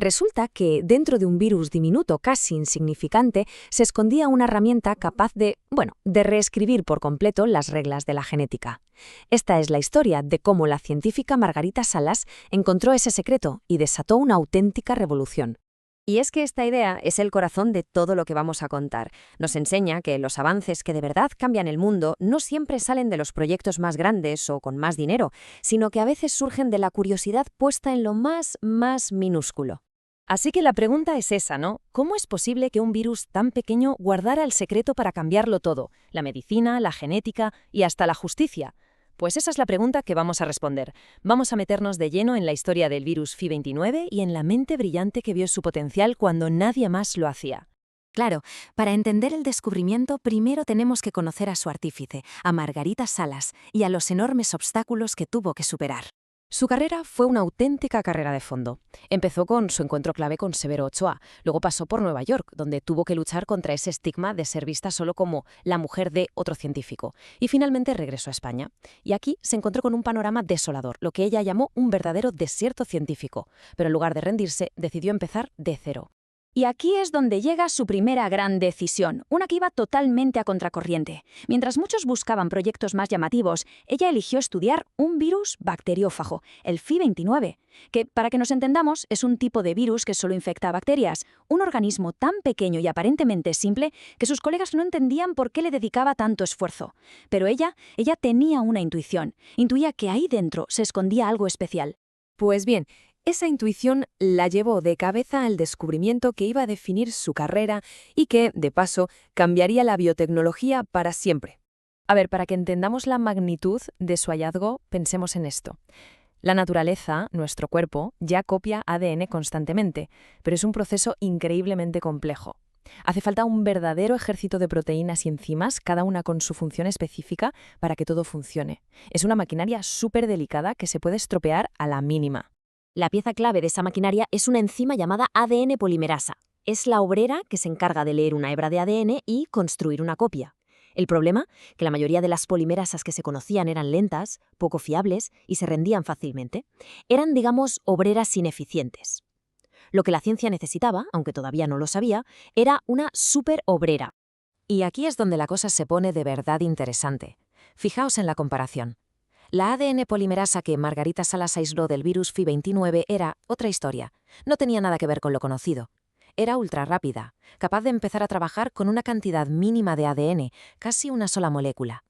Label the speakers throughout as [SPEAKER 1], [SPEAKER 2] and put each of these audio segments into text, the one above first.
[SPEAKER 1] Resulta que dentro de un virus diminuto casi insignificante se escondía una herramienta capaz de reescribir por completo las reglas de la genética. Esta es la historia de cómo la científica Margarita Salas encontró ese secreto y desató una auténtica revolución.
[SPEAKER 2] Y es que esta idea es el corazón de todo lo que vamos a contar. Nos enseña que los avances que de verdad cambian el mundo no siempre salen de los proyectos más grandes o con más dinero, sino que a veces surgen de la curiosidad puesta en lo más minúsculo.
[SPEAKER 3] Así que la pregunta es esa, ¿no? ¿Cómo es posible que un virus tan pequeño guardara el secreto para cambiarlo todo? La medicina, la genética y hasta la justicia. Pues esa es la pregunta que vamos a responder. Vamos a meternos de lleno en la historia del virus FI29 y en la mente brillante que vio su potencial cuando nadie más lo hacía.
[SPEAKER 1] Claro, para entender el descubrimiento primero tenemos que conocer a su artífice, a Margarita Salas, y a los enormes obstáculos que tuvo que superar.
[SPEAKER 3] Su carrera fue una auténtica carrera de fondo. Empezó con su encuentro clave con Severo Ochoa, luego pasó por Nueva York, donde tuvo que luchar contra ese estigma de ser vista solo como la mujer de otro científico, y finalmente regresó a España. Y aquí se encontró con un panorama desolador, lo que ella llamó un verdadero desierto científico, pero en lugar de rendirse, decidió empezar de cero.
[SPEAKER 4] Y aquí es donde llega su primera gran decisión, una que iba totalmente a contracorriente. Mientras muchos buscaban proyectos más llamativos, ella eligió estudiar un virus bacteriófago, el FI29, que, para que nos entendamos, es un tipo de virus que solo infecta a bacterias, un organismo tan pequeño y aparentemente simple que sus colegas no entendían por qué le dedicaba tanto esfuerzo. Pero ella tenía una intuición, intuía que ahí dentro se escondía algo especial.
[SPEAKER 3] Pues bien, esa intuición la llevó de cabeza al descubrimiento que iba a definir su carrera y que, de paso, cambiaría la biotecnología para siempre. A ver, para que entendamos la magnitud de su hallazgo, pensemos en esto. La naturaleza, nuestro cuerpo, ya copia ADN constantemente, pero es un proceso increíblemente complejo. Hace falta un verdadero ejército de proteínas y enzimas, cada una con su función específica, para que todo funcione. Es una maquinaria súper delicada que se puede estropear a la mínima.
[SPEAKER 2] La pieza clave de esa maquinaria es una enzima llamada ADN polimerasa. Es la obrera que se encarga de leer una hebra de ADN y construir una copia. El problema, que la mayoría de las polimerasas que se conocían eran lentas, poco fiables y se rendían fácilmente. Eran, digamos, obreras ineficientes. Lo que la ciencia necesitaba, aunque todavía no lo sabía, era una superobrera.
[SPEAKER 1] Y aquí es donde la cosa se pone de verdad interesante. Fijaos en la comparación. La ADN polimerasa que Margarita Salas aisló del virus FI29 era otra historia. No tenía nada que ver con lo conocido. Era ultra rápida, capaz de empezar a trabajar con una cantidad mínima de ADN, casi una sola molécula.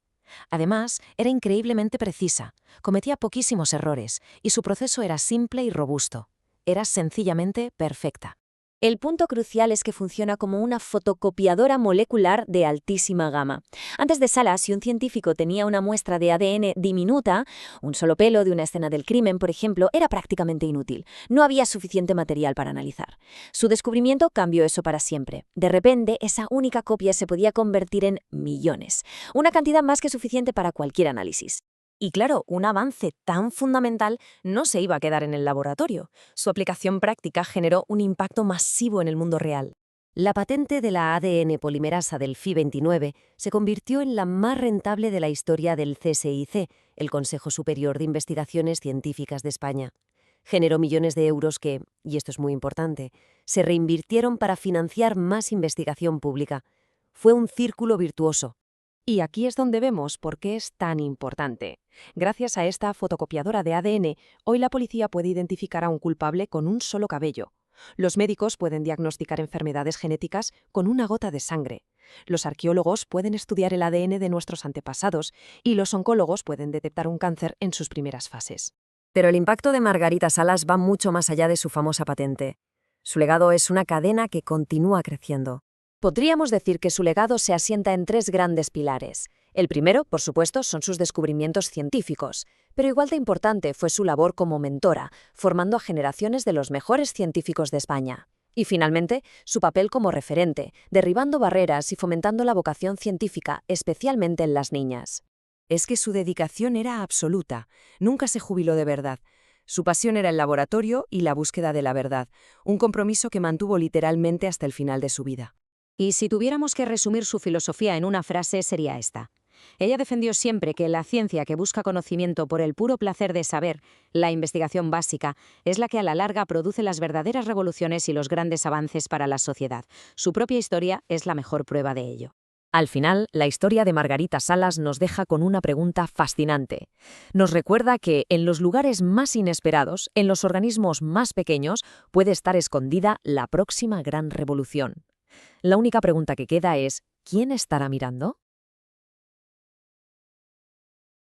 [SPEAKER 1] Además, era increíblemente precisa, cometía poquísimos errores y su proceso era simple y robusto. Era sencillamente perfecta.
[SPEAKER 2] El punto crucial es que funciona como una fotocopiadora molecular de altísima gama. Antes de Salas, si un científico tenía una muestra de ADN diminuta, un solo pelo de una escena del crimen, por ejemplo, era prácticamente inútil. No había suficiente material para analizar. Su descubrimiento cambió eso para siempre. De repente, esa única copia se podía convertir en millones, una cantidad más que suficiente para cualquier análisis.
[SPEAKER 3] Y claro, un avance tan fundamental no se iba a quedar en el laboratorio. Su aplicación práctica generó un impacto masivo en el mundo real.
[SPEAKER 2] La patente de la ADN polimerasa del FI29 se convirtió en la más rentable de la historia del CSIC, el Consejo Superior de Investigaciones Científicas de España. Generó millones de euros que, y esto es muy importante, se reinvirtieron para financiar más investigación pública. Fue un círculo virtuoso.
[SPEAKER 3] Y aquí es donde vemos por qué es tan importante. Gracias a esta fotocopiadora de ADN, hoy la policía puede identificar a un culpable con un solo cabello. Los médicos pueden diagnosticar enfermedades genéticas con una gota de sangre. Los arqueólogos pueden estudiar el ADN de nuestros antepasados y los oncólogos pueden detectar un cáncer en sus primeras fases.
[SPEAKER 2] Pero el impacto de Margarita Salas va mucho más allá de su famosa patente. Su legado es una cadena que continúa creciendo. Podríamos decir que su legado se asienta en tres grandes pilares. El primero, por supuesto, son sus descubrimientos científicos, pero igual de importante fue su labor como mentora, formando a generaciones de los mejores científicos de España. Y finalmente, su papel como referente, derribando barreras y fomentando la vocación científica, especialmente en las niñas.
[SPEAKER 3] Es que su dedicación era absoluta, nunca se jubiló de verdad. Su pasión era el laboratorio y la búsqueda de la verdad, un compromiso que mantuvo literalmente hasta el final de su vida.
[SPEAKER 4] Y si tuviéramos que resumir su filosofía en una frase, sería esta.
[SPEAKER 1] Ella defendió siempre que la ciencia que busca conocimiento por el puro placer de saber, la investigación básica, es la que a la larga produce las verdaderas revoluciones y los grandes avances para la sociedad. Su propia historia es la mejor prueba de ello.
[SPEAKER 2] Al final, la historia de Margarita Salas nos deja con una pregunta fascinante. Nos recuerda que en los lugares más inesperados, en los organismos más pequeños, puede estar escondida la próxima gran revolución. La única pregunta que queda es, ¿quién estará mirando?